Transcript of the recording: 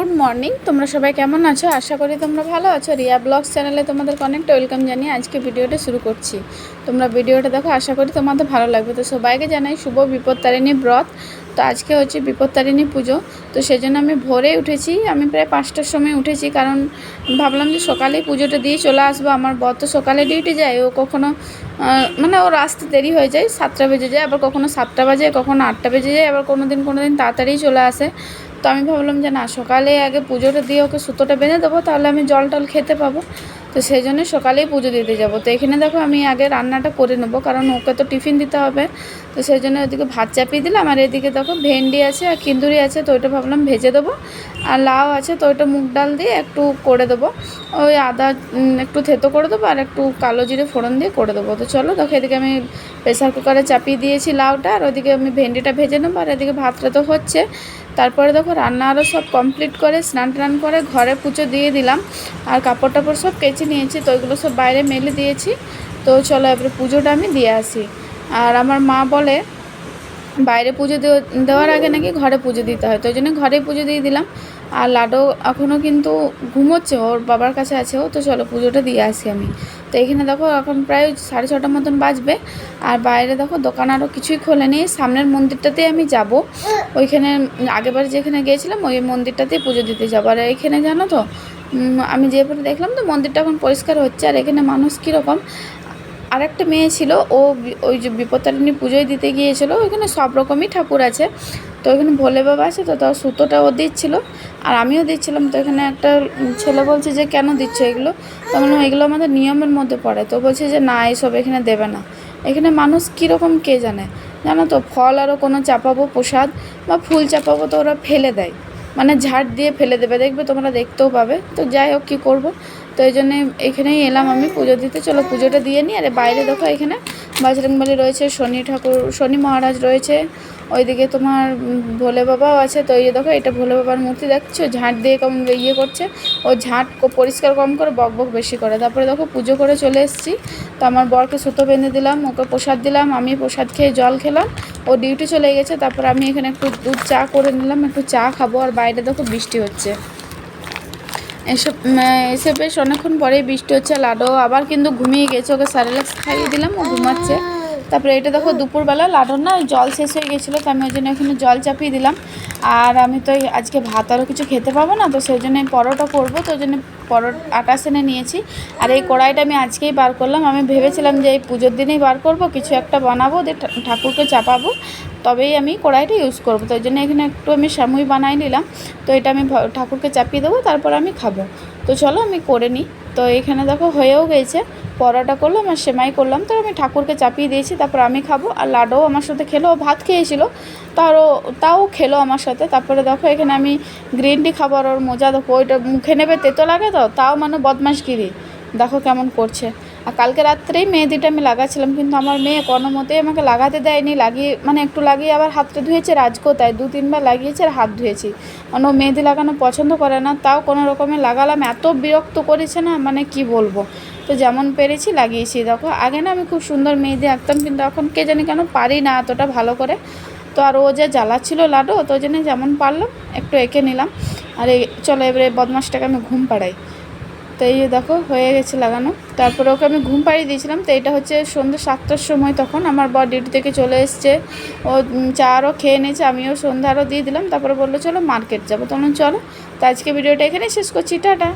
Good morning. তোমরা সবাই কেমন আছো? আশা করি তোমরা ভালো আছো। রিয়া ব্লগস চ্যানেলে তোমাদেরকে অনেকটা ওয়েলকাম জানিয়ে আজকে ভিডিওটা শুরু করছি। তোমরা ভিডিওটা দেখো, আশা করি তোমাদের ভালো লাগবে। তো সবাইকে জানাই শুভ বিপত্তারিণী ব্রত। তো আজকে হচ্ছে বিপত্তারিণী পুজো। তো সেই জন্য আমি ভোরে উঠেছি, আমি প্রায় 5টার সময় উঠেছি, কারণ ভাবলাম যে সকালেই পুজোটা দিয়ে চলে আসবো। আমার বর তো সকালে ডিউটি যায়, ও কখনো মানে ওর আসতে দেরি হয়ে যায়, 7টা বেজে যায়, আবার কখনো 7টা বাজে, কখনো 8টা বেজে যায়, আবার কোনো দিন তাড়াতাড়ি চলে আসে। তো আমি ভাবলাম যে না, সকালে আগে পুজোটা দিয়ে ওকে সুতোটা বেঁধে দেবো, তাহলে আমি জল টল খেতে পাবো। তো সেই জন্য সকালেই পুজো দিতে যাব। তো এখানে দেখো আমি আগে রান্নাটা করে নেবো, কারণ ওকে তো টিফিন দিতে হবে। তো সেই জন্য ওদিকে ভাত চাপিয়ে দিলাম, আর এদিকে দেখো ভেন্ডি আছে আর কিন্দুরি আছে, তো ওইটা ভাবলাম ভেজে দেবো। আর লাউ আছে, তো ওইটা মুগ ডাল দিয়ে একটু করে দেবো, ওই আদা একটু থেতো করে দেবো, আর একটু কালো জিরে ফোড়ন দিয়ে করে দেবো। তো চলো দেখো, এদিকে আমি প্রেসার কুকারে চাপিয়ে দিয়েছি লাউটা, আর ওইদিকে আমি ভেন্ডিটা ভেজে নেবো, আর এদিকে ভাতটা তো হচ্ছে। তারপরে দেখো রান্না আরও সব কমপ্লিট করে স্নান টান করে ঘরে পুজো দিয়ে দিলাম, আর কাপড় টাপড় সব কেচে নিয়েছি, তো ওইগুলো সব বাইরে মেলে দিয়েছি। তো চলো এবারে পুজোটা আমি দিয়ে আসি। আর আমার মা বলে বাইরে পুজো দেওয়ার আগে নাকি ঘরে পুজো দিতে হয়, তো ওই জন্য ঘরেই পুজো দিয়ে দিলাম। আর লাডো এখনও কিন্তু ঘুমোচ্ছে, ওর বাবার কাছে আছে ও। তো চলো পুজোটা দিয়ে আসি আমি। তো এখানে দেখো এখন প্রায় 6:30 মতন বাজবে, আর বাইরে দেখো দোকান আরও কিছুই খোলেনি। সামনের মন্দিরটাতে আমি যাব, ওইখানে আগেবার যেখানে গিয়েছিলাম ওই মন্দিরটাতেই পুজো দিতে যাবো। আর এখানে জানো তো, আমি যেভাবে দেখলাম তো মন্দিরটা এখন পরিষ্কার হচ্ছে। আর এখানে মানুষ কীরকম, আরেকটা মেয়ে ছিল, ও ওই যে বিপত্তারিণী পুজোয় দিতে গিয়েছিলো। ওইখানে সব রকমই ঠাকুর আছে, তো ওইখানে ভোলে বাবা আছে, তো তার সুতোটা ও দিচ্ছিলো, আর আমিও দিচ্ছিলাম। তো এখানে একটা ছেলে বলছে যে কেন দিচ্ছ এগুলো, তো বললাম এগুলো আমাদের নিয়মের মধ্যে পড়ে। তো বলছে যে না, এইসব এখানে দেবে না। এখানে মানুষ কীরকম কে জানে, জানো তো, ফল আরও কোনো চাপাবো প্রসাদ বা ফুল চাপাবো, তো ওরা ফেলে দেয়, মানে ঝাড় দিয়ে ফেলে দেবে, দেখবে তোমরা দেখতেও পাবে। তো যাই হোক, কী করবো। তো এই জন্যে এখানেই এলাম আমি পুজো দিতে। চলো পুজোটা দিয়ে নিই। আর বাইরে দেখো এখানে বজরংবলী রয়েছে, শনি ঠাকুর, শনি মহারাজ রয়েছে, ওইদিকে তোমার ভোলে বাবাও আছে। তো এই দেখো, এটা ভোলে বাবার মূর্তি দেখছো, ঝাঁট দিয়ে কেমন ইয়ে করছে, ও ঝাঁট পরিষ্কার কম করে বক বক বেশি করে। তারপরে দেখো পুজো করে চলে এসেছি। তো আমার বরকে সুতো বেঁধে দিলাম, ওকে প্রসাদ দিলাম, আমি প্রসাদ খেয়ে জল খেলাম, ও ডিউটি চলে গেছে। তারপর আমি এখানে একটু দুধ চা করে নিলাম, একটু চা খাবো। আর বাইরে দেখো বৃষ্টি হচ্ছে, এসে বেশ অনেকক্ষণ পরেই বৃষ্টি হচ্ছে। লাডো আবার কিন্তু ঘুমিয়ে গেছে, ওকে সারেলাক্স খাইয়ে দিলাম, ও ঘুমাচ্ছে। তারপরে এটা দেখো দুপুরবেলা লাডোর না জল শেষ হয়ে গেছিলো, তো আমি ওই জন্য এখানে জল চাপিয়ে দিলাম। আর আমি তো আজকে ভাত আরও কিছু খেতে পাবো না, তো সেই জন্য পরোটা করবো, তো ওই জন্য আটা সেনে নিয়েছি। আর এই কড়াইটা আমি আজকেই বার করলাম, আমি ভেবেছিলাম যে এই পুজোর দিনেই বার করব, কিছু একটা বানাবো, দিয়ে ঠাকুরকে চাপাবো, তবেই আমি কড়াইটা ইউজ করবো। তো ওই জন্য এখানে একটু আমি সামুই বানাই নিলাম। তো এটা আমি ঠাকুরকে চাপিয়ে দেবো, তারপর আমি খাবো। তো চলো আমি করে নিই। তো এখানে দেখো হয়েও গেছে, পরোটা করলাম আর সেমাই করলাম, তো আমি ঠাকুরকে চাপিয়ে দিয়েছি, তারপর আমি খাবো। আর লাডুও আমার সাথে খেলো, ভাত খেয়েছিল, তাও খেলো আমার সাথে। তারপরে দেখো এখানে আমি গ্রিন টি খাবার, ওর মজা দেখো, ওইটা মুখে নেবে, তেতো লাগে, তো তাও মানে বদমাশগিরি দেখো কেমন করছে। আর কালকে রাত্রেই মেহেদিটা আমি লাগাচ্ছিলাম, কিন্তু আমার মেয়ে কোনো মতেই আমাকে লাগাতে দেয়নি। মানে একটু লাগিয়ে আবার হাতটা ধুয়েছে, রাজকেও তাই 2-3বার লাগিয়েছে আর হাত ধুয়েছি, মানে ও মেহেদি লাগানো পছন্দ করে না, তাও কোনো রকমে লাগালাম। এত বিরক্ত করেছে না, মানে কি বলবো। তো যেমন পেরেছি লাগিয়েছি। দেখো আগে না আমি খুব সুন্দর মেহেদি আঁকতাম, কিন্তু এখন কে জানি কেন পারি না এতটা ভালো করে। তো আর ও যা জ্বালাচ্ছিল লাডু, তো ওই জন্য যেমন পারলাম একটু এঁকে নিলাম। আর চলো এবারে বদমাসটাকে আমি ঘুম পাড়াই। তো এই দেখো হয়ে গেছে লাগানো। তারপরে ওকে আমি ঘুম পাড়িয়ে দিয়েছিলাম। তো এটা হচ্ছে সন্ধ্যে 7টার সময়, তখন আমার বর ডিউটি থেকে চলে এসছে, ও চা আরও খেয়ে নিয়েছে, আমিও সন্ধ্যা আরও দিয়ে দিলাম। তারপরে বললো চলো মার্কেট যাবো, তখন চলো। তো আজকে ভিডিওটা এখানেই শেষ করছি, টাটা।